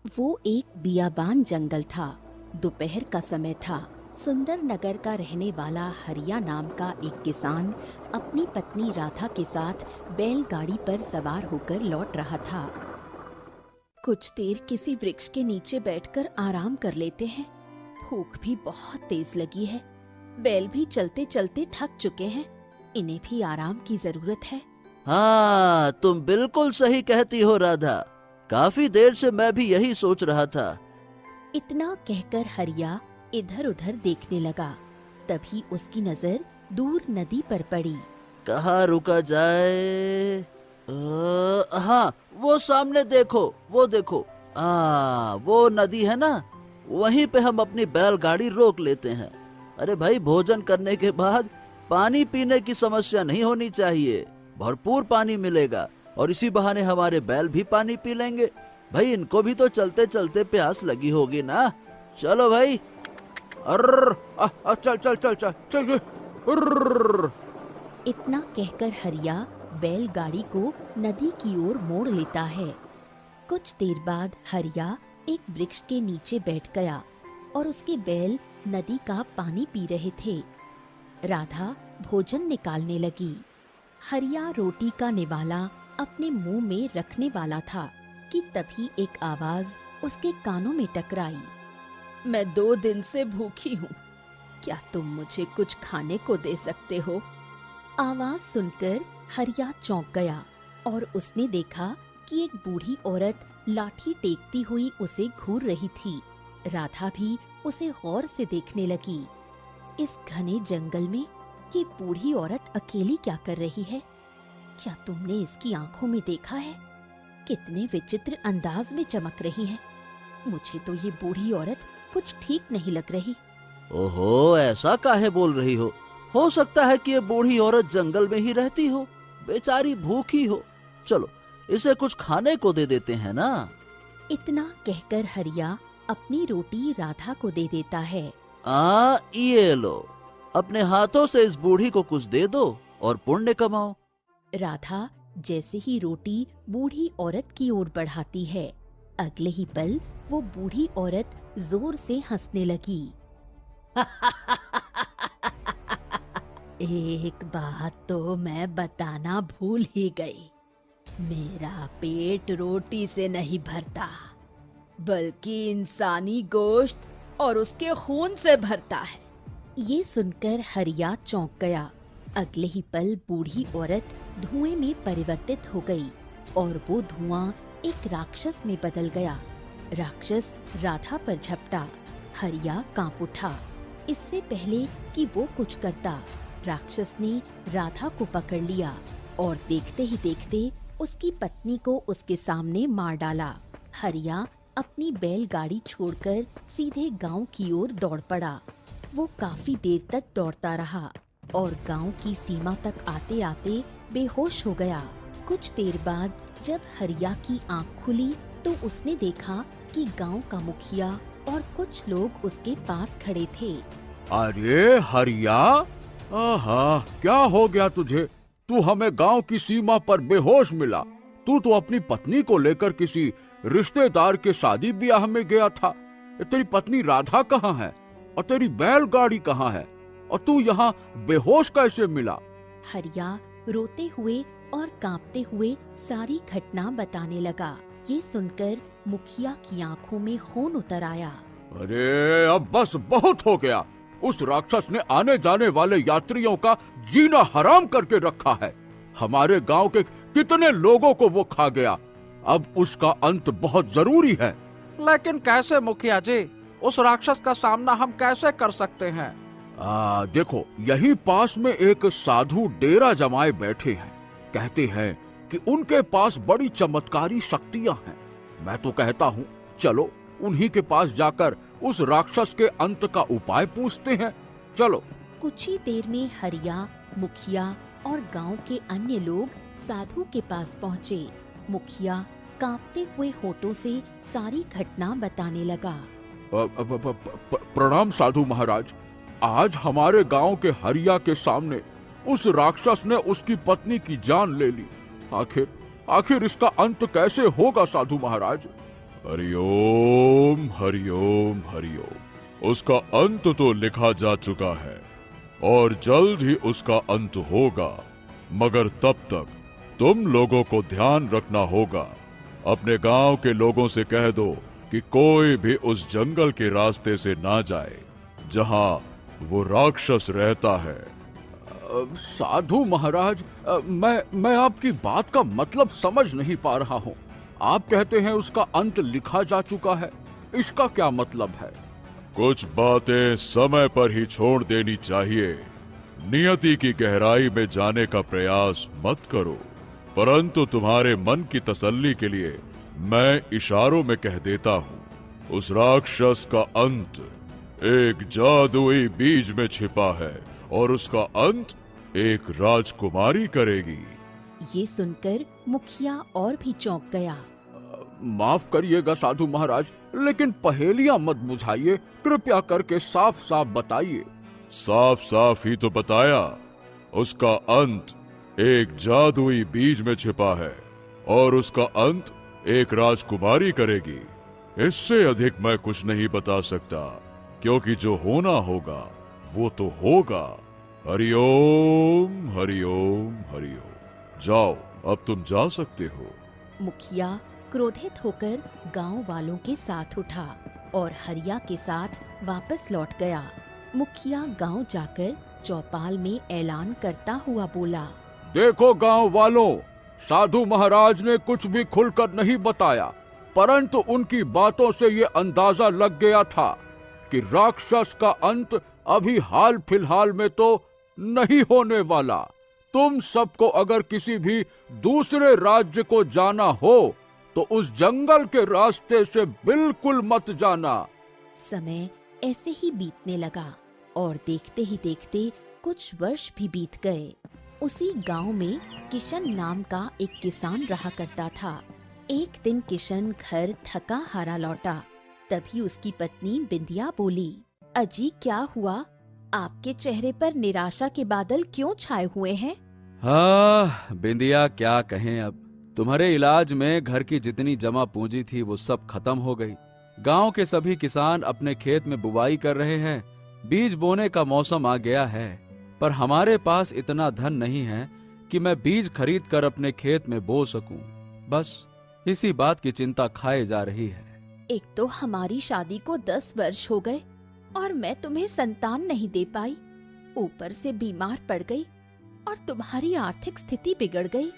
वो एक बियाबान जंगल था। दोपहर का समय था। सुंदर नगर का रहने वाला हरिया नाम का एक किसान अपनी पत्नी राधा के साथ बैलगाड़ी पर सवार होकर लौट रहा था। कुछ देर किसी वृक्ष के नीचे बैठकर आराम कर लेते हैं। भूख भी बहुत तेज लगी है। बैल भी चलते चलते थक चुके हैं। इन्हें भी आराम की जरूरत है। हाँ, तुम बिल्कुल सही कहती हो राधा। काफी देर से मैं भी यही सोच रहा था। इतना कहकर हरिया इधर उधर देखने लगा। तभी उसकी नजर दूर नदी पर पड़ी। कहाँ रुका जाए? हाँ, वो सामने देखो, वो देखो। वो नदी है ना, वहीं पे हम अपनी बैलगाड़ी रोक लेते हैं। अरे भाई, भोजन करने के बाद पानी पीने की समस्या नहीं होनी चाहिए। भरपूर पानी मिलेगा और इसी बहाने हमारे बैल भी पानी पी लेंगे। भाई, इनको भी तो चलते चलते प्यास लगी होगी ना। चलो भाई। चल चल चल चल चल अर्र। इतना कहकर हरिया बैलगाड़ी को नदी की ओर मोड़ लेता है। कुछ देर बाद हरिया एक वृक्ष के नीचे बैठ गया और उसके बैल नदी का पानी पी रहे थे। राधा भोजन निकालने लगी। हरिया रोटी का निवाला अपने मुंह में रखने वाला था कि तभी एक आवाज उसके कानों में टकराई। मैं 2 दिन से भूखी हूँ। क्या तुम मुझे कुछ खाने को दे सकते हो? आवाज सुनकर हरिया चौंक गया और उसने देखा कि एक बूढ़ी औरत लाठी टेकती हुई उसे घूर रही थी। राधा भी उसे गौर से देखने लगी। इस घने जंगल में ये बूढ़ी औरत अकेली क्या कर रही है? क्या तुमने इसकी आंखों में देखा है? कितने विचित्र अंदाज में चमक रही है। मुझे तो ये बूढ़ी औरत कुछ ठीक नहीं लग रही। ओहो, ऐसा काहे बोल रही हो सकता है कि ये बूढ़ी औरत जंगल में ही रहती हो, बेचारी भूखी हो। चलो, इसे कुछ खाने को दे देते हैं ना। इतना कहकर हरिया अपनी रोटी राधा को दे देता है। ये लो, अपने हाथों से इस बूढ़ी को कुछ दे दो और पुण्य कमाओ। राधा जैसे ही रोटी बूढ़ी औरत की ओर बढ़ाती है, अगले ही पल वो बूढ़ी औरत जोर से हंसने लगी। एक बात तो मैं बताना भूल ही गई। मेरा पेट रोटी से नहीं भरता, बल्कि इंसानी गोश्त और उसके खून से भरता है। ये सुनकर हरिया चौंक गया। अगले ही पल बूढ़ी औरत धुएं में परिवर्तित हो गई और वो धुआं एक राक्षस में बदल गया। राक्षस राधा पर झपटा। हरिया कांप उठा। इससे पहले कि वो कुछ करता, राक्षस ने राधा को पकड़ लिया और देखते ही देखते उसकी पत्नी को उसके सामने मार डाला। हरिया अपनी बैलगाड़ी छोड़कर सीधे गांव की ओर दौड़ पड़ा। वो काफी देर तक दौड़ता रहा और गांव की सीमा तक आते आते बेहोश हो गया। कुछ देर बाद जब हरिया की आंख खुली तो उसने देखा कि गांव का मुखिया और कुछ लोग उसके पास खड़े थे। अरे हरिया, आहा, क्या हो गया तुझे? तू हमें गांव की सीमा पर बेहोश मिला। तू तो अपनी पत्नी को लेकर किसी रिश्तेदार के शादी ब्याह में गया था। तेरी पत्नी राधा कहाँ है और तेरी बैलगाड़ी कहाँ है और तू यहाँ बेहोश कैसे मिला? हरिया रोते हुए और कांपते हुए सारी घटना बताने लगा। ये सुनकर मुखिया की आंखों में खून उतर आया। अरे अब बस बहुत हो गया। उस राक्षस ने आने जाने वाले यात्रियों का जीना हराम करके रखा है। हमारे गांव के कितने लोगों को वो खा गया। अब उसका अंत बहुत जरूरी है। लेकिन कैसे मुखिया जी? उस राक्षस का सामना हम कैसे कर सकते हैं? देखो, यहीं पास में एक साधु डेरा जमाए बैठे हैं। कहते हैं कि उनके पास बड़ी चमत्कारी शक्तियां हैं। मैं तो कहता हूँ, चलो उन्हीं के पास जाकर उस राक्षस के अंत का उपाय पूछते हैं। चलो। कुछ ही देर में हरिया, मुखिया और गांव के अन्य लोग साधु के पास पहुँचे। मुखिया कांपते हुए होठों से सारी घटना बताने लगा। प्रणाम साधु महाराज। आज हमारे गांव के हरिया के सामने उस राक्षस ने उसकी पत्नी की जान ले ली। आखिर इसका अंत कैसे होगा साधु महाराज? हरिओम हरिओम हरिओम। उसका अंत तो लिखा जा चुका है और जल्द ही उसका अंत होगा, मगर तब तक तुम लोगों को ध्यान रखना होगा। अपने गांव के लोगों से कह दो कि कोई भी उस जंगल के रास्ते से ना जाए जहां वो राक्षस रहता है। साधु महाराज, मैं आपकी बात का मतलब समझ नहीं पा रहा हूँ। आप कहते हैं उसका अंत लिखा जा चुका है, इसका क्या मतलब है? कुछ बातें समय पर ही छोड़ देनी चाहिए। नियति की गहराई में जाने का प्रयास मत करो, परंतु तुम्हारे मन की तसल्ली के लिए मैं इशारों में कह देता हूँ, उस राक्षस का अंत एक जादुई बीज में छिपा है और उसका अंत एक राजकुमारी करेगी। ये सुनकर मुखिया और भी चौंक गया। माफ करिएगा साधु महाराज, लेकिन पहेलियां मत बुझाइए, कृपया करके साफ साफ बताइए। साफ साफ ही तो बताया, उसका अंत एक जादुई बीज में छिपा है और उसका अंत एक राजकुमारी करेगी। इससे अधिक मैं कुछ नहीं बता सकता, क्योंकि जो होना होगा वो तो होगा। हरिओम हरिओम हरिओम। जाओ, अब तुम जा सकते हो। मुखिया क्रोधित होकर गांव वालों के साथ उठा और हरिया के साथ वापस लौट गया। मुखिया गांव जाकर चौपाल में ऐलान करता हुआ बोला, देखो गांव वालों, साधु महाराज ने कुछ भी खुलकर नहीं बताया, परंतु उनकी बातों से ये अंदाजा लग गया था कि राक्षस का अंत अभी हाल फिलहाल में तो नहीं होने वाला। तुम सबको अगर किसी भी दूसरे राज्य को जाना हो तो उस जंगल के रास्ते से बिल्कुल मत जाना। समय ऐसे ही बीतने लगा और देखते ही देखते कुछ वर्ष भी बीत गए। उसी गांव में किशन नाम का एक किसान रहा करता था। एक दिन किशन घर थका हारा लौटा, तभी उसकी पत्नी बिंदिया बोली, अजी क्या हुआ? आपके चेहरे पर निराशा के बादल क्यों छाए हुए हैं? हाँ बिंदिया, क्या कहें, अब तुम्हारे इलाज में घर की जितनी जमा पूंजी थी वो सब खत्म हो गई। गांव के सभी किसान अपने खेत में बुवाई कर रहे हैं, बीज बोने का मौसम आ गया है, पर हमारे पास इतना धन नहीं है कि मैं बीज खरीद कर अपने खेत में बो सकूं। बस इसी बात की चिंता खाए जा रही है। एक तो हमारी शादी को 10 वर्ष हो गए और मैं तुम्हें संतान नहीं दे पाई, ऊपर से बीमार पड़ गई और तुम्हारी आर्थिक स्थिति बिगड़ गई।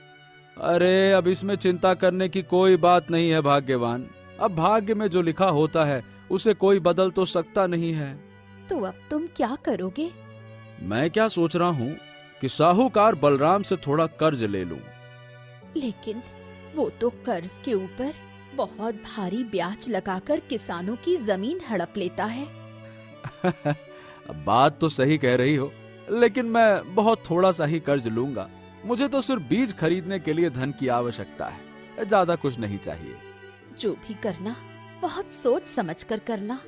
अरे अब इसमें चिंता करने की कोई बात नहीं है भाग्यवान। अब भाग्य में जो लिखा होता है उसे कोई बदल तो सकता नहीं है। तो अब तुम क्या करोगे? मैं क्या सोच रहा हूँ कि साहूकार बलराम से थोड़ा कर्ज ले लूं। लेकिन वो तो कर्ज के ऊपर बहुत भारी ब्याज लगाकर किसानों की जमीन हड़प लेता है। बात तो सही कह रही हो, लेकिन मैं बहुत थोड़ा सा ही कर्ज लूंगा। मुझे तो सिर्फ बीज खरीदने के लिए धन की आवश्यकता है, ज्यादा कुछ नहीं चाहिए। जो भी करना बहुत सोच समझ कर करना।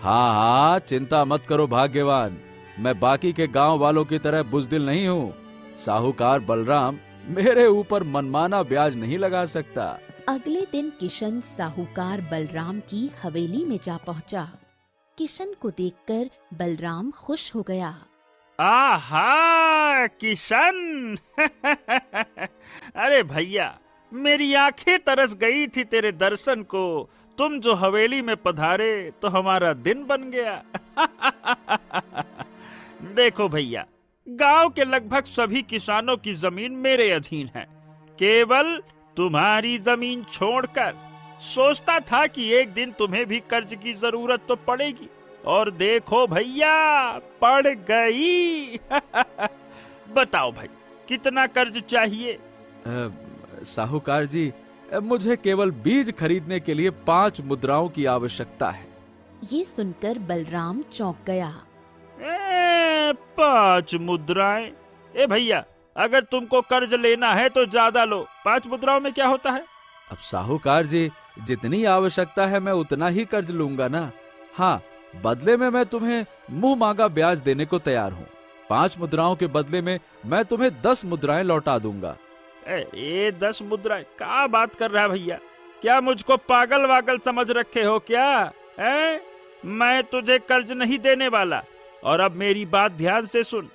हाँ हाँ, चिंता मत करो भाग्यवान, मैं बाकी के गांव वालों की तरह बुजदिल नहीं हूँ। साहूकार बलराम मेरे ऊपर मनमाना ब्याज नहीं लगा सकता। अगले दिन किशन साहूकार बलराम की हवेली में जा पहुंचा। किशन को देखकर बलराम खुश हो गया। आहा किशन अरे भैया, मेरी आंखें तरस गई थी तेरे दर्शन को। तुम जो हवेली में पधारे तो हमारा दिन बन गया। देखो भैया, गांव के लगभग सभी किसानों की जमीन मेरे अधीन है, केवल तुम्हारी जमीन छोड़कर। सोचता था कि एक दिन तुम्हें भी कर्ज की जरूरत तो पड़ेगी, और देखो भैया पड़ गई। बताओ भाई, कितना कर्ज चाहिए? साहूकार जी, मुझे केवल बीज खरीदने के लिए 5 मुद्राओं की आवश्यकता है। ये सुनकर बलराम चौंक गया। 5 मुद्राएं? ए भैया, अगर तुमको कर्ज लेना है तो ज्यादा लो, 5 मुद्राओं में क्या होता है? अब साहूकार जी, जितनी आवश्यकता है मैं उतना ही कर्ज लूंगा ना। हाँ, बदले में मैं तुम्हें मुंह मांगा ब्याज देने को तैयार हूँ। 5 मुद्राओं के बदले में मैं तुम्हें 10 मुद्राएं लौटा दूंगा। 10 मुद्राएं? क्या बात कर रहा है भैया, क्या मुझको पागल वागल समझ रखे हो क्या? हैं? मैं तुझे कर्ज नहीं देने वाला। और अब मेरी बात ध्यान से सुन,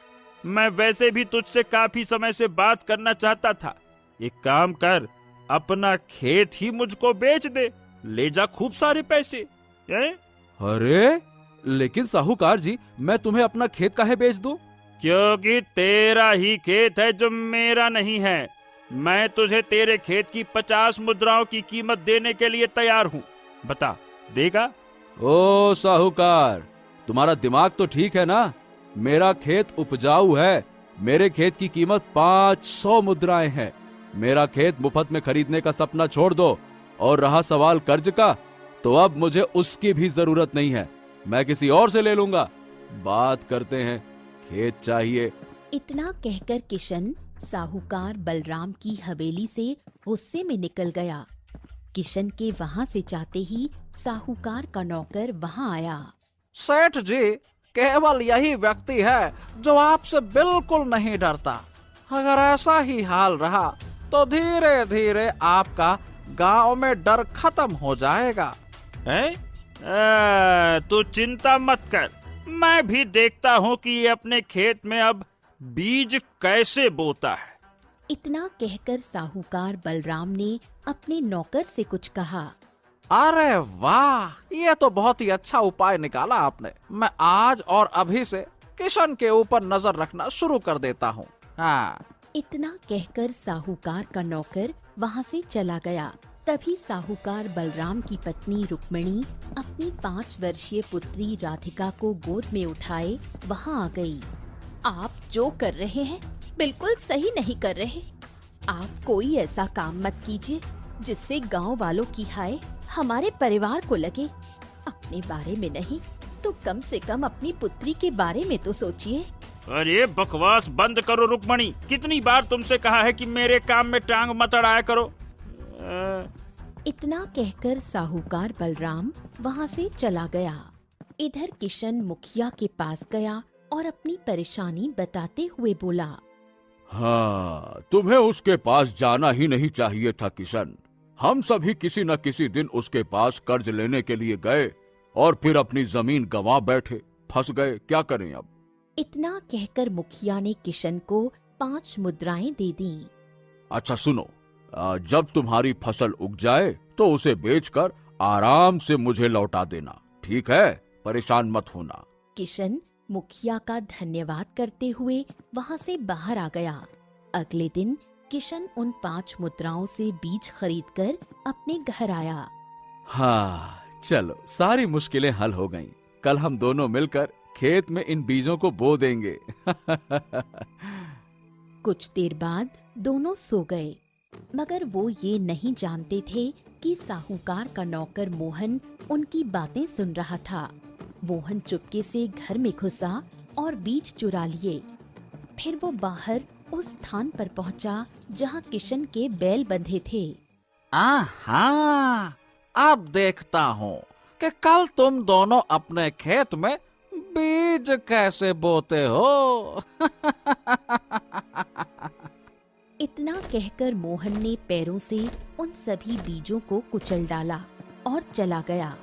मैं वैसे भी तुझसे काफी समय से बात करना चाहता था। एक काम कर, अपना खेत ही मुझको बेच दे, ले जा खूब सारे पैसे। हैं? अरे लेकिन साहूकार जी, मैं तुम्हें अपना खेत काहे बेच दूं? क्योंकि तेरा ही खेत है जो मेरा नहीं है। मैं तुझे तेरे खेत की 50 मुद्राओं की कीमत देने के लिए तैयार हूँ। बता, देगा? ओ साहूकार, तुम्हारा दिमाग तो ठीक है ना? मेरा खेत उपजाऊ है। मेरे खेत की कीमत 500 मुद्राएं है। मेरा खेत मुफ्त में खरीदने का सपना छोड़ दो। और रहा सवाल कर्ज का, तो अब मुझे उसकी भी जरूरत नहीं है। मैं किसी और से ले लूंगा। बात करते हैं, खेत चाहिए। इतना कहकर किशन साहूकार बलराम की हवेली से गुस्से में निकल गया। किशन के वहां से जाते ही साहूकार का नौकर वहां आया। सेठ जी, केवल यही व्यक्ति है जो आपसे बिल्कुल नहीं डरता। अगर ऐसा ही हाल रहा तो धीरे धीरे आपका गांव में डर खत्म हो जाएगा। हैं? तू चिंता मत कर, मैं भी देखता हूँ कि ये अपने खेत में अब बीज कैसे बोता है। इतना कहकर साहूकार बलराम ने अपने नौकर से कुछ कहा। अरे वाह, ये तो बहुत ही अच्छा उपाय निकाला आपने। मैं आज और अभी से किशन के ऊपर नजर रखना शुरू कर देता हूँ। हाँ। इतना कहकर साहूकार का नौकर वहां से चला गया। तभी साहूकार बलराम की पत्नी रुक्मिणी अपनी 5 वर्षीय पुत्री राधिका को गोद में उठाए वहां आ गई। आप जो कर रहे हैं बिल्कुल सही नहीं कर रहे। आप कोई ऐसा काम मत कीजिए जिससे गांव वालों की हाय हमारे परिवार को लगे। अपने बारे में नहीं तो कम से कम अपनी पुत्री के बारे में तो सोचिए। अरे बकवास बंद करो रुक्मणी, कितनी बार तुमसे कहा है कि मेरे काम में टांग मत अड़ाया करो। इतना कहकर साहूकार बलराम वहां से चला गया। इधर किशन मुखिया के पास गया और अपनी परेशानी बताते हुए बोला। हाँ, तुम्हें उसके पास जाना ही नहीं चाहिए था किशन। हम सभी किसी न किसी दिन उसके पास कर्ज लेने के लिए गए और फिर अपनी जमीन गंवा बैठे, फंस गए। क्या करें अब? इतना कहकर मुखिया ने किशन को 5 मुद्राएं दे दी। अच्छा सुनो, जब तुम्हारी फसल उग जाए तो उसे बेचकर आराम से मुझे लौटा देना, ठीक है? परेशान मत होना। किशन मुखिया का धन्यवाद करते हुए वहां से बाहर आ गया। अगले दिन किशन उन 5 मुद्राओं से बीज खरीदकर अपने घर आया। हाँ, चलो सारी मुश्किलें हल हो गईं। कल हम दोनों मिलकर खेत में इन बीजों को बो देंगे। कुछ देर बाद दोनों सो गए, मगर वो ये नहीं जानते थे कि साहूकार का नौकर मोहन उनकी बातें सुन रहा था। मोहन चुपके से घर में घुसा और बीज चुरा लिए। फिर वो बाहर उस स्थान पर पहुंचा जहां किशन के बैल बंधे थे। आहा, अब देखता हूँ कि कल तुम दोनों अपने खेत में बीज कैसे बोते हो। इतना कहकर मोहन ने पैरों से उन सभी बीजों को कुचल डाला और चला गया।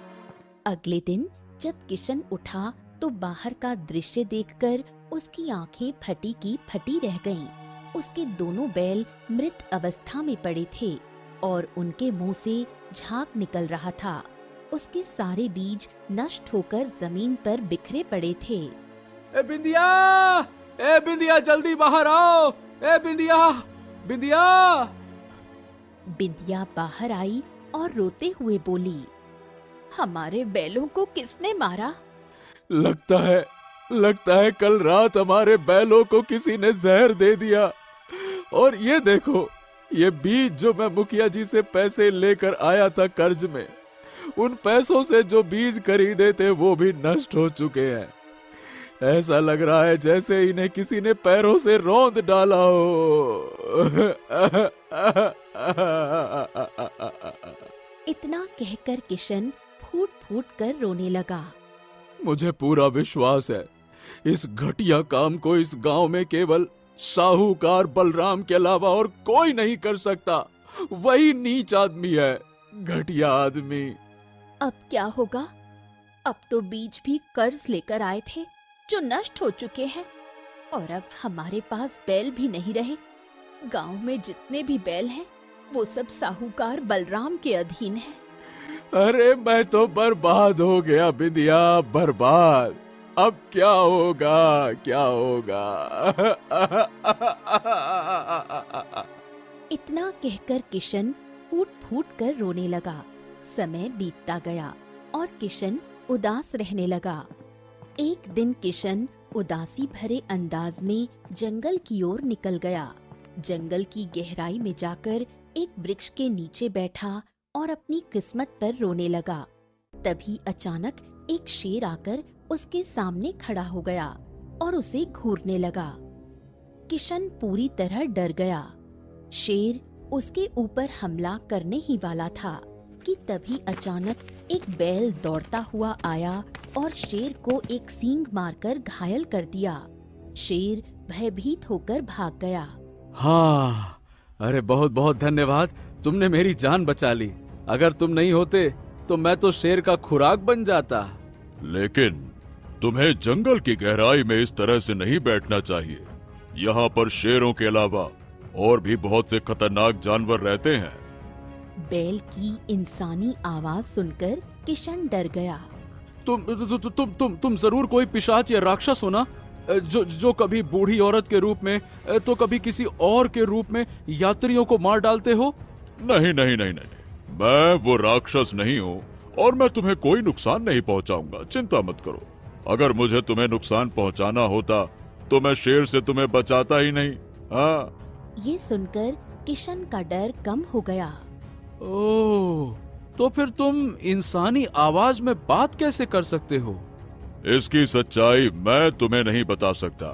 अगले दिन जब किशन उठा तो बाहर का दृश्य देखकर उसकी आंखें फटी की फटी रह गईं। उसके दोनों बैल मृत अवस्था में पड़े थे और उनके मुंह से झाग निकल रहा था। उसके सारे बीज नष्ट होकर जमीन पर बिखरे पड़े थे। ए बिंदिया जल्दी बाहर आओ। ए बिंदिया, बिंदिया। बिंदिया बाहर आई और रोते हुए बोली, हमारे बैलों को किसने मारा? लगता है कल रात हमारे बैलों को किसी ने जहर दे दिया। और ये देखो, ये बीज जो मैं मुखिया जी से पैसे लेकर आया था कर्ज में, उन पैसों से जो बीज खरीदे थे वो भी नष्ट हो चुके हैं। ऐसा लग रहा है जैसे इन्हें किसी ने पैरों से रौंद डाला हो। इतना कहकर किशन फूट फूट कर रोने लगा। मुझे पूरा विश्वास है इस घटिया काम को इस गांव में केवल साहूकार बलराम के अलावा और कोई नहीं कर सकता। वही नीच आदमी है घटिया आदमी। अब क्या होगा? अब तो बीज भी कर्ज लेकर आए थे जो नष्ट हो चुके हैं, और अब हमारे पास बैल भी नहीं रहे। गांव में जितने भी बैल हैं वो सब साहूकार बलराम के अधीन हैं। अरे मैं तो बर्बाद हो गया बिंदिया, बर्बाद। अब क्या होगा, क्या होगा? इतना कहकर किशन फूट फूट कर रोने लगा। समय बीतता गया और किशन उदास रहने लगा। एक दिन किशन उदासी भरे अंदाज में जंगल की ओर निकल गया। जंगल की गहराई में जाकर एक वृक्ष के नीचे बैठा और अपनी किस्मत पर रोने लगा। तभी अचानक एक शेर आकर उसके सामने खड़ा हो गया और उसे घूरने लगा। किशन पूरी तरह डर गया। शेर उसके ऊपर हमला करने ही वाला था कि तभी अचानक एक बैल दौड़ता हुआ आया और शेर को एक सींग मारकर घायल कर दिया। शेर भयभीत होकर भाग गया। हाँ, अरे बहुत बहुत धन्यवाद, तुमने मेरी जान बचा ली। अगर तुम नहीं होते तो मैं तो शेर का खुराक बन जाता। लेकिन तुम्हें जंगल की गहराई में इस तरह से नहीं बैठना चाहिए। यहाँ पर शेरों के अलावा और भी बहुत से खतरनाक जानवर रहते हैं। बैल की इंसानी आवाज सुनकर किशन डर गया। तुम जरूर कोई पिशाच या राक्षस हो ना, जो कभी बूढ़ी औरत के रूप में तो कभी किसी और के रूप में यात्रियों को मार डालते हो। नहीं नहीं नहीं नहीं, मैं वो राक्षस नहीं हूँ और मैं तुम्हें कोई नुकसान नहीं पहुँचाऊंगा, चिंता मत करो। अगर मुझे तुम्हें नुकसान पहुँचाना होता तो मैं शेर से तुम्हें बचाता ही नहीं। हाँ। ये सुनकर किशन का डर कम हो गया। ओह, तो फिर तुम इंसानी आवाज में बात कैसे कर सकते हो? इसकी सच्चाई मैं तुम्हें नहीं बता सकता।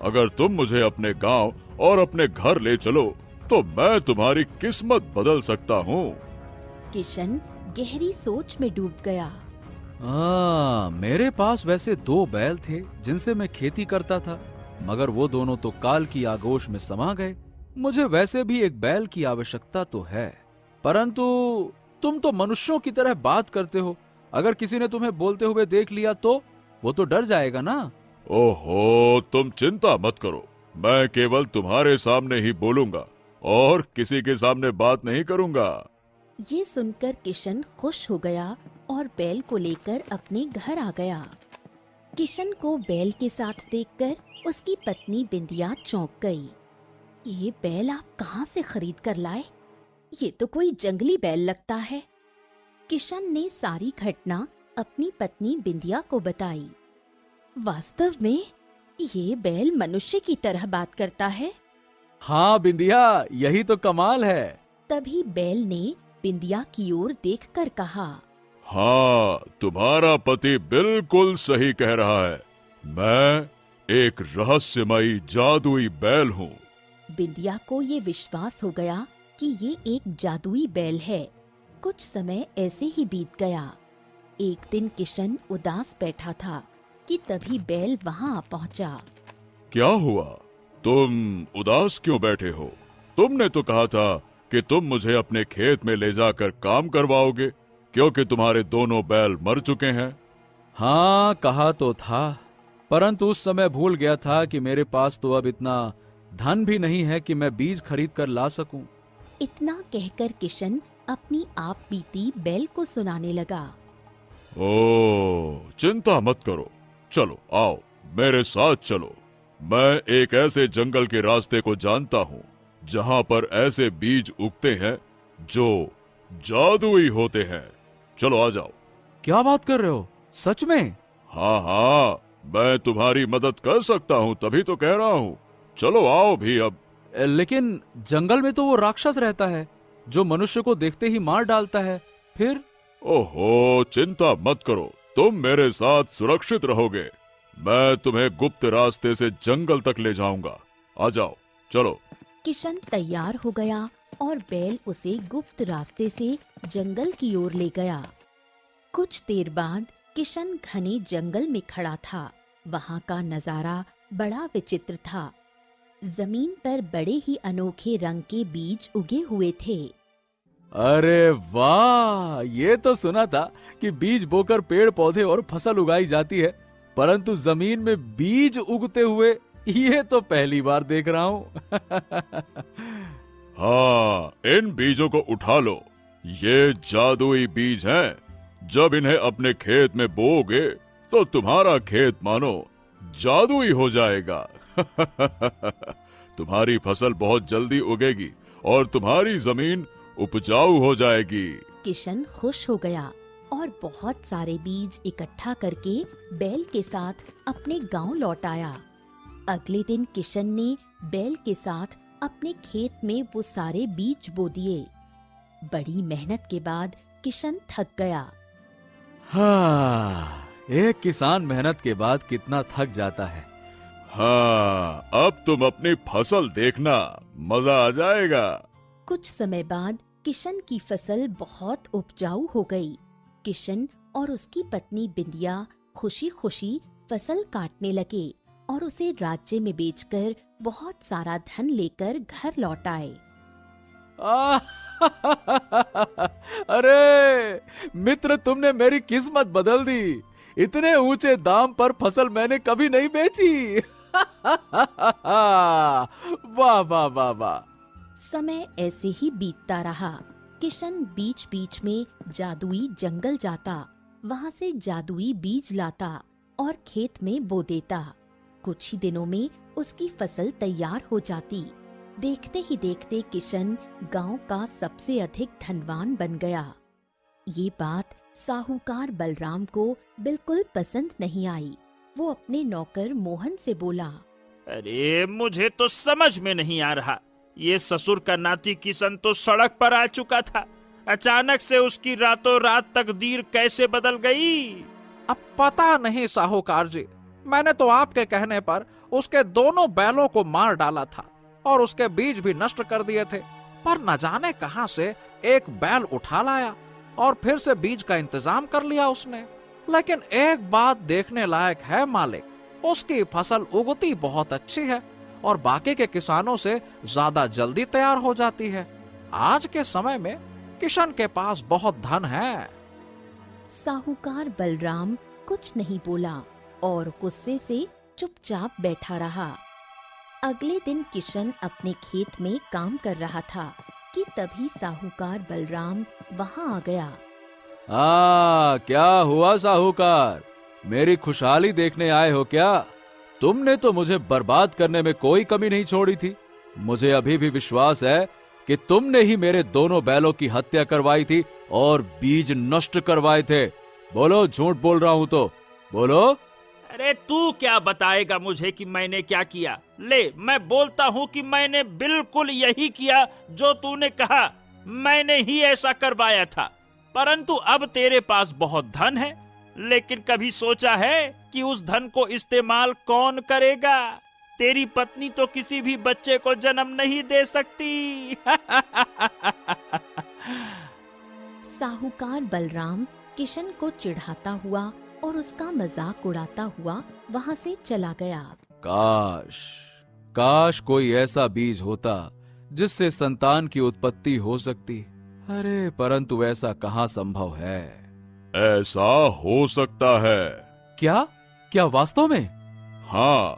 अगर तुम मुझे अपने गांव और अपने घर ले चलो तो मैं तुम्हारी किस्मत बदल सकता हूँ। किशन गहरी सोच में डूब गया। मेरे पास वैसे 2 बैल थे जिनसे मैं खेती करता था, मगर वो दोनों तो काल की आगोश में समा गए। मुझे वैसे भी एक बैल की आवश्यकता तो है, परंतु तुम तो मनुष्यों की तरह बात करते हो। अगर किसी ने तुम्हें बोलते हुए देख लिया तो वो तो डर जाएगा ना। ओहो, तुम चिंता मत करो, मैं केवल तुम्हारे सामने ही बोलूंगा और किसी के सामने बात नहीं करूंगा। ये सुनकर किशन खुश हो गया और बैल को लेकर अपने घर आ गया। किशन को बैल के साथ देखकर उसकी पत्नी बिंदिया चौंक गई। ये बैल आप कहाँ से खरीद कर लाए? ये तो कोई जंगली बैल लगता है। किशन ने सारी घटना अपनी पत्नी बिंदिया को बताई। वास्तव में ये बैल मनुष्य की तरह बात करता है। हाँ बिंदिया, यही तो कमाल है। तभी बैल ने बिंदिया की ओर देखकर कहा, हाँ, तुम्हारा पति बिल्कुल सही कह रहा है। मैं एक रहस्यमयी जादुई बैल हूँ। बिंदिया को ये विश्वास हो गया कि ये एक जादुई बैल है। कुछ समय ऐसे ही बीत गया। एक दिन किशन उदास बैठा था कि तभी बैल वहाँ आ पहुँचा। क्या हुआ? तुम उदास क्यों बैठे हो? तुमने तो कहा था कि तुम मुझे अपने खेत में ले जाकर काम करवाओगे, क्योंकि तुम्हारे दोनों बैल मर चुके हैं। हाँ, कहा तो था, परंतु उस समय भूल गया था कि मेरे पास तो अब इतना धन भी नहीं है कि मैं बीज खरीद कर ला सकूं। इतना कहकर किशन अपनी आप बीती बैल को सुनाने लगा। ओह, चिंता मत करो, चलो आओ मेरे साथ चलो। मैं एक ऐसे जंगल के रास्ते को जानता हूँ जहाँ पर ऐसे बीज उगते हैं जो जादुई होते हैं। चलो आ जाओ। क्या बात कर रहे हो? सच में? हाँ हाँ, मैं तुम्हारी मदद कर सकता हूँ, तभी तो कह रहा हूँ। चलो आओ भी अब। लेकिन जंगल में तो वो राक्षस रहता है जो मनुष्य को देखते ही मार डालता है, फिर? ओहो, चिंता मत करो, तुम मेरे साथ सुरक्षित रहोगे। मैं तुम्हें गुप्त रास्ते से जंगल तक ले जाऊंगा। आ जाओ, चलो। किशन तैयार हो गया और बैल उसे गुप्त रास्ते से जंगल की ओर ले गया। कुछ देर बाद किशन घने जंगल में खड़ा था। वहाँ का नजारा बड़ा विचित्र था। जमीन पर बड़े ही अनोखे रंग के बीज उगे हुए थे। अरे वाह, ये तो सुना था कि बीज बोकर पेड़ पौधे और फसल उगाई जाती है, परंतु जमीन में बीज उगते हुए ये तो पहली बार देख रहा हूं। हाँ, इन बीजों को उठा लो। ये जादुई बीज हैं। जब इन्हें अपने खेत में बोओगे तो तुम्हारा खेत मानो जादुई हो जाएगा। तुम्हारी फसल बहुत जल्दी उगेगी और तुम्हारी जमीन उपजाऊ हो जाएगी। किशन खुश हो गया और बहुत सारे बीज इकट्ठा करके बैल के साथ अपने गांव लौट आया। अगले दिन किशन ने बैल के साथ अपने खेत में वो सारे बीज बो दिए। बड़ी मेहनत के बाद किशन थक गया। हाँ, एक किसान मेहनत के बाद कितना थक जाता है। हाँ, अब तुम अपनी फसल देखना, मजा आ जाएगा। कुछ समय बाद किशन की फसल बहुत उपजाऊ हो गई। किशन और उसकी पत्नी बिंदिया खुशी खुशी फसल काटने लगे और उसे राज्य में बेचकर बहुत सारा धन लेकर घर लौट आए। अरे मित्र, तुमने मेरी किस्मत बदल दी। इतने ऊंचे दाम पर फसल मैंने कभी नहीं बेची। वाह वाह वाह वाह। समय ऐसे ही बीतता रहा। किशन बीच बीच में जादुई जंगल जाता, वहाँ से जादुई बीज लाता और खेत में बो देता। कुछ ही दिनों में उसकी फसल तैयार हो जाती। देखते ही देखते किशन गांव का सबसे अधिक धनवान बन गया। ये बात साहूकार बलराम को बिल्कुल पसंद नहीं आई। वो अपने नौकर मोहन से बोला, अरे मुझे तो समझ में नहीं आ रहा, ये ससुर का नाती किशन तो सड़क पर आ चुका था, अचानक से उसकी रातों रात तकदीर कैसे बदल गई। अब पता नहीं साहूकार जी, मैंने तो आपके कहने पर उसके दोनों बैलों को मार डाला था और उसके बीज भी नष्ट कर दिए थे, पर न जाने कहां से एक बैल उठा लाया और फिर से बीज का इंतजाम कर लिया उसने। लेकिन एक बात देखने लायक है मालिक, उसकी फसल उगती बहुत अच्छी है और बाकी के किसानों से ज्यादा जल्दी तैयार हो जाती है। आज के समय में किशन के पास बहुत धन है। साहूकार बलराम कुछ नहीं बोला और गुस्से से चुपचाप बैठा रहा। अगले दिन किशन अपने खेत में काम कर रहा था कि तभी साहूकार बलराम वहां आ गया। क्या हुआ साहूकार? मेरी खुशहाली देखने आए हो क्या? तुमने तो मुझे बर्बाद करने में कोई कमी नहीं छोड़ी थी। मुझे अभी भी विश्वास है कि तुमने ही मेरे दोनों बैलों की हत्या करवाई थी और बीज नष्ट करवाए थे। बोलो, झूठ बोल रहा हूं तो बोलो। अरे तू क्या बताएगा मुझे कि मैंने क्या किया? ले, मैं बोलता हूँ कि मैंने बिल्कुल यही किया जो तूने कहा। मैंने ही ऐसा करवाया था। परंतु अब तेरे पास बहुत धन है, लेकिन कभी सोचा है कि उस धन को इस्तेमाल कौन करेगा? तेरी पत्नी तो किसी भी बच्चे को जन्म नहीं दे सकती। साहूकार बलराम किशन को चिढ़ाता हुआ और उसका मजाक उड़ाता हुआ वहाँ से चला गया। काश कोई ऐसा बीज होता जिससे संतान की उत्पत्ति हो सकती। अरे परंतु ऐसा कहाँ संभव है? ऐसा हो सकता है। क्या वास्तव में? हाँ,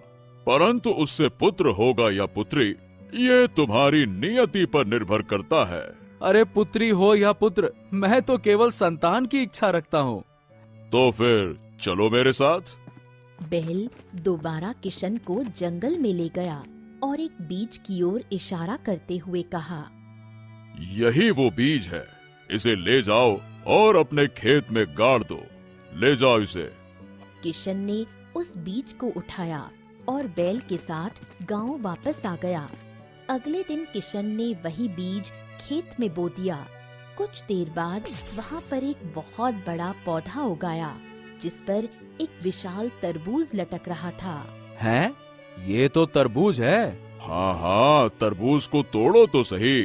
परंतु उससे पुत्र होगा या पुत्री, ये तुम्हारी नियति पर निर्भर करता है। अरे पुत्री हो या पुत्र, मैं तो केवल संतान की इच्छा रखता हूँ। तो फिर चलो मेरे साथ। बैल दोबारा किशन को जंगल में ले गया और एक बीज की ओर इशारा करते हुए कहा, यही वो बीज है, इसे ले जाओ और अपने खेत में गाड़ दो। ले जाओ इसे। किशन ने उस बीज को उठाया और बैल के साथ गांव वापस आ गया। अगले दिन किशन ने वही बीज खेत में बो दिया। कुछ देर बाद वहाँ पर एक बहुत बड़ा पौधा उगाया, जिस पर एक विशाल तरबूज लटक रहा था। हैं? ये तो तरबूज है। हाँ हाँ, तरबूज को तोड़ो तो सही।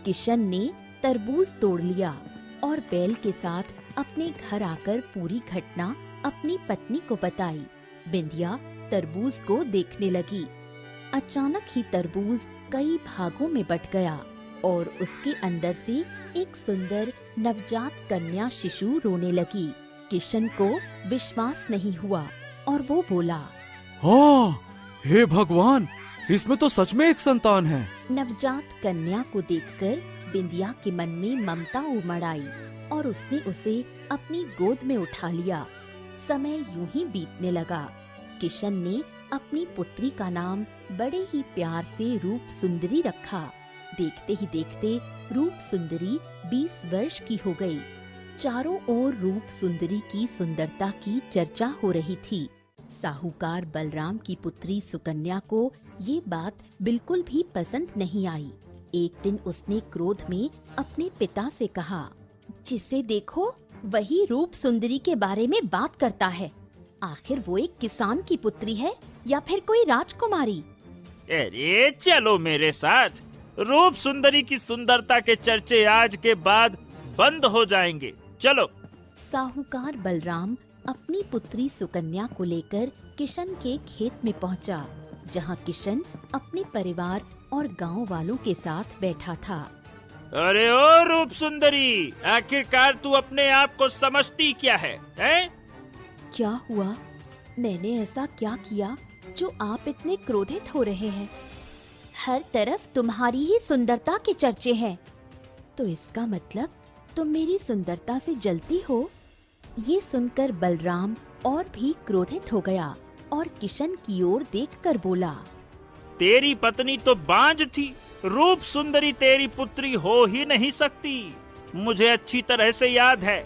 किशन ने तरबूज तोड़ लिया और बैल के साथ अपने घर आकर पूरी घटना अपनी पत्नी को बताई। बिंदिया तरबूज को देखने लगी। अचानक ही तरबूज कई भागों में बट गया और उसके अंदर से एक सुंदर नवजात कन्या शिशु रोने लगी। किशन को विश्वास नहीं हुआ और वो बोला, हाँ, हे भगवान, इसमें तो सच में एक संतान है। नवजात कन्या को देखकर बिंदिया के मन में ममता उमड़ आई और उसने उसे अपनी गोद में उठा लिया। समय यूं ही बीतने लगा। किशन ने अपनी पुत्री का नाम बड़े ही प्यार से रूप सुंदरी रखा। देखते ही देखते रूप सुंदरी 20 वर्ष की हो गई। चारों ओर रूप सुंदरी की सुंदरता की चर्चा हो रही थी। साहूकार बलराम की पुत्री सुकन्या को ये बात बिल्कुल भी पसंद नहीं आई। एक दिन उसने क्रोध में अपने पिता से कहा, जिसे देखो वही रूप सुंदरी के बारे में बात करता है। आखिर वो एक किसान की पुत्री है या फिर कोई राजकुमारी? अरे चलो मेरे साथ, रूप सुंदरी की सुंदरता के चर्चे आज के बाद बंद हो जाएंगे। चलो। साहूकार बलराम अपनी पुत्री सुकन्या को लेकर किशन के खेत में पहुंचा, जहां किशन अपने परिवार और गांव वालों के साथ बैठा था। अरे ओ रूप सुंदरी, आखिरकार तू अपने आप को समझती क्या है, हैं? क्या हुआ? मैंने ऐसा क्या किया जो आप इतने क्रोधित हो रहे हैं? हर तरफ तुम्हारी ही सुंदरता के चर्चे हैं। तो इसका मतलब तुम मेरी सुंदरता से जलती हो? ये सुनकर बलराम और भी क्रोधित हो गया और किशन की ओर देखकर बोला, तेरी पत्नी तो बांझ थी, रूप सुंदरी तेरी पुत्री हो ही नहीं सकती। मुझे अच्छी तरह से याद है,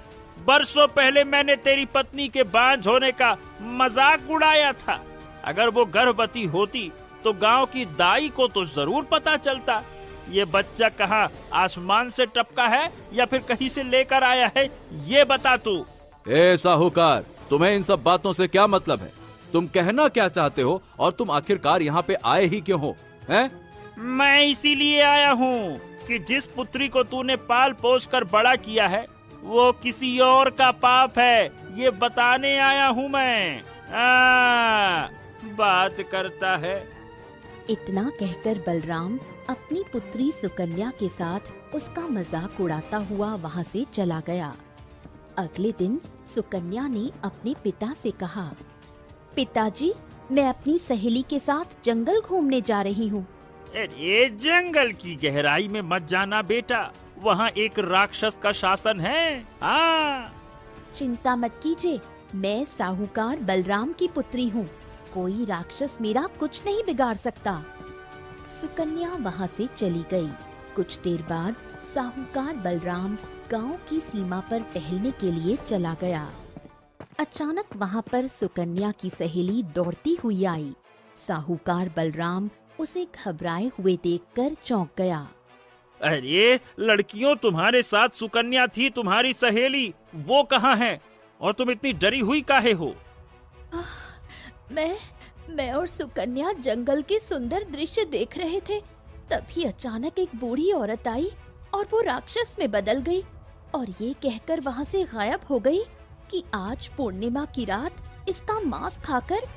बरसों पहले मैंने तेरी पत्नी के बांझ होने का मजाक उड़ाया था। अगर वो गर्भवती होती तो गांव की दाई को तो जरूर पता चलता। ये बच्चा कहाँ आसमान से टपका है या फिर कहीं से लेकर आया है, ये बता तू। ए साहूकार, तुम्हें इन सब बातों से क्या मतलब है? तुम कहना क्या चाहते हो और तुम आखिरकार यहाँ पे आए ही क्यों हो, हैं? मैं इसीलिए आया हूँ कि जिस पुत्री को तूने पाल पोस कर बड़ा किया है वो किसी और का पाप है, ये बताने आया हूँ मैं। बात करता है। इतना कहकर बलराम अपनी पुत्री सुकन्या के साथ उसका मजाक उड़ाता हुआ वहाँ से चला गया। अगले दिन सुकन्या ने अपने पिता से कहा, पिताजी, मैं अपनी सहेली के साथ जंगल घूमने जा रही हूँ। अरे जंगल की गहराई में मत जाना बेटा, वहाँ एक राक्षस का शासन है। हाँ। चिंता मत कीजिए, मैं साहूकार बलराम की पुत्री हूँ। कोई राक्षस मेरा कुछ नहीं बिगाड़ सकता। सुकन्या वहाँ से चली गई। कुछ देर बाद साहूकार बलराम गांव की सीमा पर टहलने के लिए चला गया। अचानक वहाँ पर सुकन्या की सहेली दौड़ती हुई आई। साहूकार बलराम उसे घबराए हुए देखकर चौंक गया। अरे लड़कियों, तुम्हारे साथ सुकन्या थी तुम्हारी सहेली, वो कहाँ है और तुम इतनी डरी हुई काहे हो? मैं और सुकन्या जंगल के सुंदर दृश्य देख रहे थे। तभी अचानक एक बूढ़ी औरत आई और वो राक्षस में बदल गई और ये कहकर वहाँ से गायब हो गई कि आज पूर्णिमा की रात इसका मांस खाकर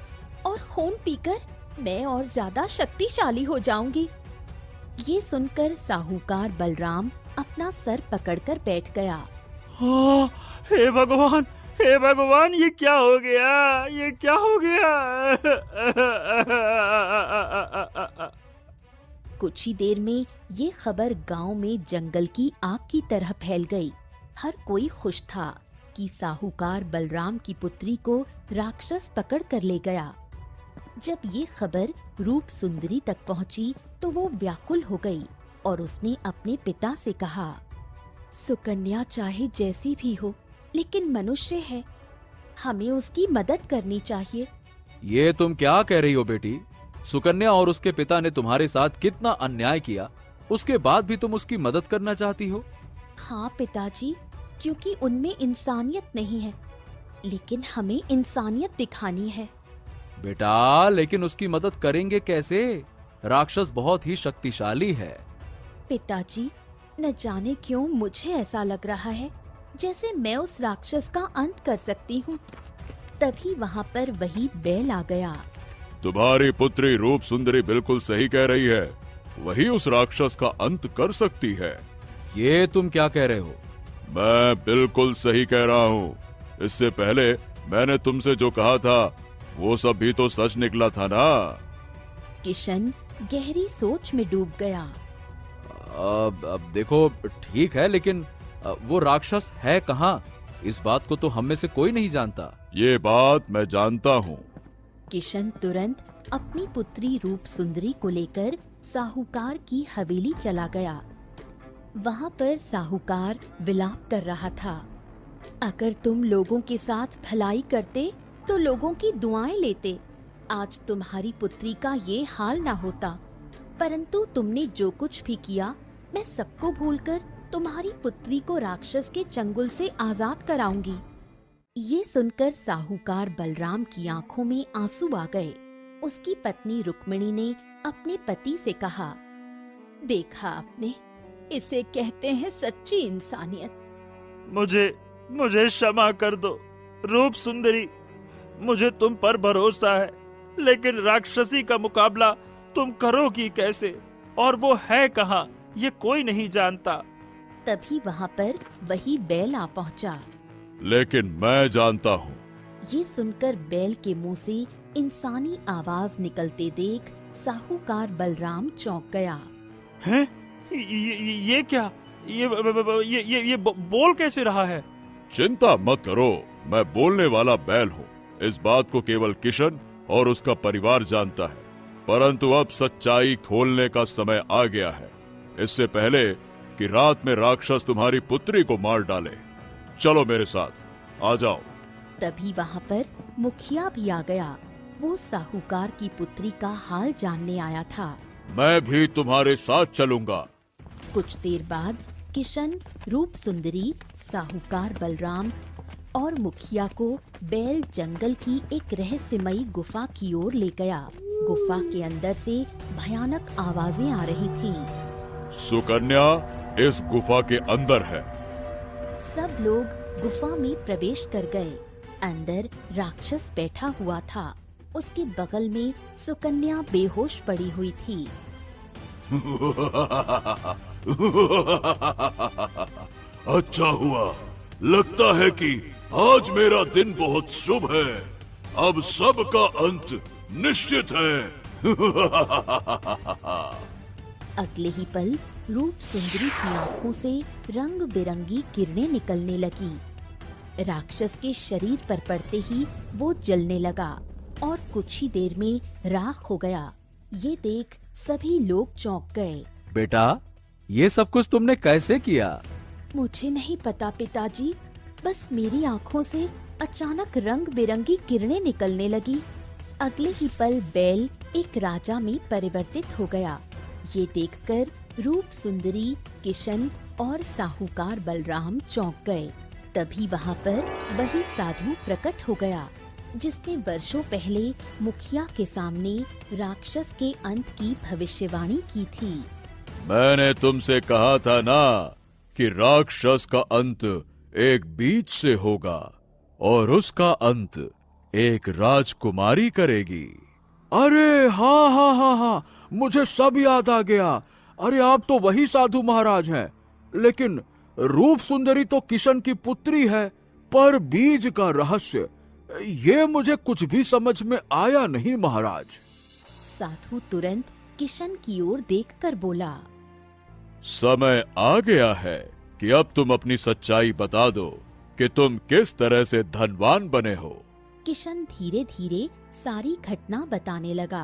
और खून पीकर मैं और ज्यादा शक्तिशाली हो जाऊंगी। ये सुनकर साहूकार बलराम अपना सर पकड़कर बैठ गया। हे भगवान, हे भगवान, ये क्या हो गया, ये क्या हो गया? कुछ ही देर में ये खबर गांव में जंगल की आग की तरह फैल गई। हर कोई खुश था कि साहूकार बलराम की पुत्री को राक्षस पकड़ कर ले गया। जब ये खबर रूप सुंदरी तक पहुंची तो वो व्याकुल हो गई और उसने अपने पिता से कहा, सुकन्या चाहे जैसी भी हो लेकिन मनुष्य है, हमें उसकी मदद करनी चाहिए। ये तुम क्या कह रही हो बेटी? सुकन्या और उसके पिता ने तुम्हारे साथ कितना अन्याय किया, उसके बाद भी तुम उसकी मदद करना चाहती हो? हाँ पिताजी, क्योंकि उनमें इंसानियत नहीं है, लेकिन हमें इंसानियत दिखानी है। बेटा, लेकिन उसकी मदद करेंगे कैसे? राक्षस बहुत ही शक्तिशाली है। पिताजी, न जाने क्यों मुझे ऐसा लग रहा है जैसे मैं उस राक्षस का अंत कर सकती हूँ। तभी वहाँ पर वही बैल आ गया। तुम्हारी पुत्री रूप सुंदरी बिल्कुल सही कह रही है। वही उस राक्षस का अंत कर सकती है। ये तुम क्या कह रहे हो? मैं बिल्कुल सही कह रहा हूँ। इससे पहले मैंने तुमसे जो कहा था वो सब भी तो सच निकला था ना। किशन गहरी सोच में डूब गया। अब देखो, ठीक है, लेकिन वो राक्षस है कहाँ? इस बात को तो हम में से कोई नहीं जानता। ये बात मैं जानता हूँ। किशन तुरंत अपनी पुत्री रूप सुंदरी को लेकर साहूकार की हवेली चला गया। वहाँ पर साहूकार विलाप कर रहा था। अगर तुम लोगों के साथ भलाई करते तो लोगों की दुआएं लेते, आज तुम्हारी पुत्री का ये हाल ना होता। परंतु तुमने जो कुछ भी किया, मैं सबको भूलकर तुम्हारी पुत्री को राक्षस के चंगुल से आजाद कराऊंगी। ये सुनकर साहूकार बलराम की आंखों में आंसू आ गए। उसकी पत्नी रुक्मिणी ने अपने पति से कहा, देखा आपने, इसे कहते हैं सच्ची इंसानियत। मुझे क्षमा कर दो रूप सुंदरी। मुझे तुम पर भरोसा है, लेकिन राक्षसी का मुकाबला तुम करोगी कैसे? और वो है कहाँ, ये कोई नहीं जानता। तभी वहाँ पर वही बैल आ पहुँचा। लेकिन मैं जानता हूँ। ये सुनकर बैल के मुंह से इंसानी आवाज निकलते देख साहूकार बलराम चौंक गया। हैं? ये क्या? ये बोल कैसे रहा है? चिंता मत करो, मैं बोलने वाला बैल हूँ। इस बात को केवल किशन और उसका परिवार जानता है, परंतु अब सच्चाई खोलने का समय आ गया है, इससे पहले कि रात में राक्षस तुम्हारी पुत्री को मार डाले। चलो मेरे साथ, आ जाओ। तभी वहाँ पर मुखिया भी आ गया। वो साहूकार की पुत्री का हाल जानने आया था। मैं भी तुम्हारे साथ चलूंगा। कुछ देर बाद किशन, रूप सुंदरी, साहूकार बलराम और मुखिया को बैल जंगल की एक रहस्यमयी गुफा की ओर ले गया। गुफा के अंदर से भयानक आवाजें आ रही थीं। सुकन्या इस गुफा के अंदर है। सब लोग गुफा में प्रवेश कर गए। अंदर राक्षस बैठा हुआ था। उसके बगल में सुकन्या बेहोश पड़ी हुई थी। अच्छा हुआ, लगता है कि आज मेरा दिन बहुत शुभ है। अब सबका अंत निश्चित है। अगले ही पल रूप सुंदरी की आंखों से रंग बिरंगी किरणें निकलने लगी। राक्षस के शरीर पर पड़ते ही वो जलने लगा और कुछ ही देर में राख हो गया। ये देख सभी लोग चौंक गए। बेटा, ये सब कुछ तुमने कैसे किया? मुझे नहीं पता पिताजी, बस मेरी आंखों से अचानक रंग बिरंगी किरणें निकलने लगी। अगले ही पल बैल एक राजा में परिवर्तित हो गया। ये देखकर रूप सुंदरी, किशन और साहूकार बलराम चौंक गए। तभी वहाँ पर वही साधु प्रकट हो गया, जिसने वर्षों पहले मुखिया के सामने राक्षस के अंत की भविष्यवाणी की थी। मैंने तुमसे कहा था ना कि राक्षस का अंत एक बीज से होगा और उसका अंत एक राजकुमारी करेगी। अरे हाँ हाँ हाँ हाँ, मुझे सब याद आ गया। अरे आप तो वही साधु महाराज हैं, लेकिन रूप सुंदरी तो किशन की पुत्री है। पर बीज का रहस्य, ये मुझे कुछ भी समझ में आया नहीं महाराज। साधु तुरंत किशन की ओर देखकर बोला, समय आ गया है कि अब तुम अपनी सच्चाई बता दो कि तुम किस तरह से धनवान बने हो। किशन धीरे धीरे सारी घटना बताने लगा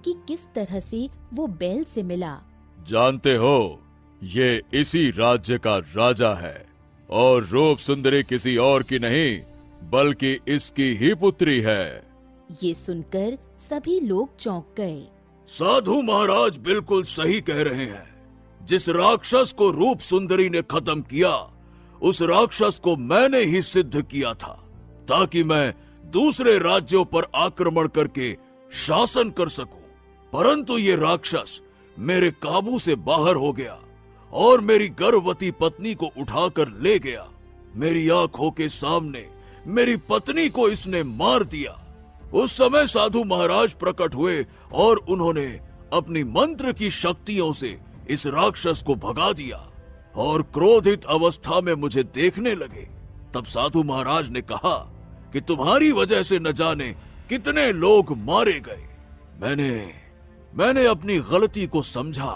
कि किस तरह से वो बैल से मिला। जानते हो, ये इसी राज्य का राजा है और रूप सुंदरी किसी और की नहीं बल्कि इसकी ही पुत्री है। ये सुनकर सभी लोग चौंक गए। साधु महाराज बिल्कुल सही कह रहे हैं। जिस राक्षस को रूप सुंदरी ने खत्म किया, उस राक्षस को मैंने ही सिद्ध किया था, ताकि मैं दूसरे राज्यों पर आक्रमण करके शासन कर सकूं। परंतु ये राक्षस मेरे काबू से बाहर हो गया और मेरी गर्भवती पत्नी को उठाकर ले गया। मेरी आंखों के सामने मेरी पत्नी को इसने मार दिया। उस समय साधु महाराज प्रकट हुए और उन्होंने अपनी मंत्र की शक्तियों से इस राक्षस को भगा दिया और क्रोधित अवस्था में मुझे देखने लगे। तब साधु महाराज ने कहा कि तुम्हारी वजह से न जाने कितने लोग मारे गए। मैंने अपनी गलती को समझा।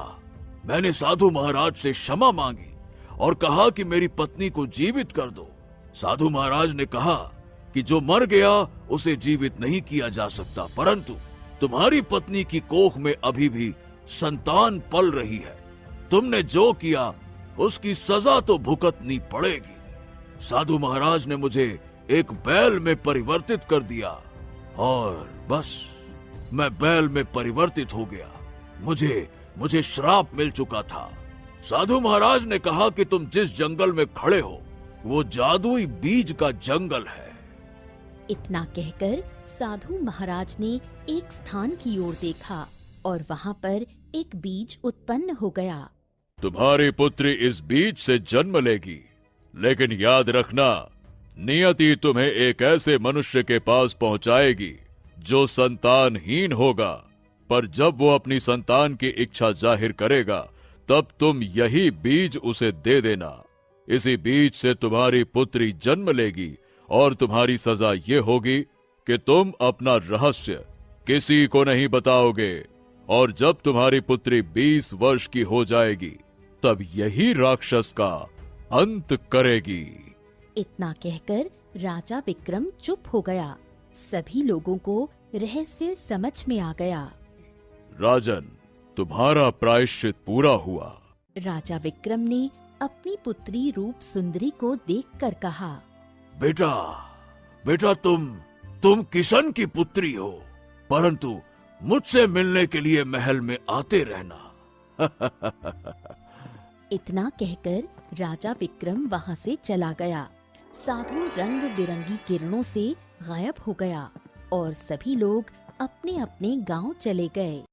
मैंने साधु महाराज से क्षमा मांगी और कहा कि मेरी पत्नी को जीवित कर दो। साधु महाराज ने कहा कि जो मर गया उसे जीवित नहीं किया जा सकता, परंतु तुम्हारी पत्नी की कोख में अभी भी संतान पल रही है। तुमने जो किया उसकी सजा तो भुगतनी पड़ेगी। साधु महाराज ने मुझे एक बैल में परिवर्तित कर दिया और बस मैं बैल में परिवर्तित हो गया। मुझे श्राप मिल चुका था। साधु महाराज ने कहा कि तुम जिस जंगल में खड़े हो वो जादुई बीज का जंगल है। इतना कहकर साधु महाराज ने एक स्थान की ओर देखा और वहाँ पर एक बीज उत्पन्न हो गया। तुम्हारी पुत्री इस बीज से जन्म लेगी, लेकिन याद रखना, नियति तुम्हें एक ऐसे मनुष्य के पास पहुंचाएगी जो संतानहीन होगा। पर जब वो अपनी संतान की इच्छा जाहिर करेगा तब तुम यही बीज उसे दे देना। इसी बीज से तुम्हारी पुत्री जन्म लेगी और तुम्हारी सजा ये होगी कि तुम अपना रहस्य किसी को नहीं बताओगे, और जब तुम्हारी पुत्री 20 वर्ष की हो जाएगी तब यही राक्षस का अंत करेगी। इतना कहकर राजा विक्रम चुप हो गया। सभी लोगों को रहस्य समझ में आ गया। राजन, तुम्हारा प्रायश्चित पूरा हुआ। राजा विक्रम ने अपनी पुत्री रूप सुंदरी को देखकर कहा, बेटा तुम किशन की पुत्री हो, परंतु मुझसे मिलने के लिए महल में आते रहना। इतना कहकर राजा विक्रम वहाँ से चला गया। साधु रंग बिरंगी किरणों से गायब हो गया और सभी लोग अपने अपने गांव चले गए।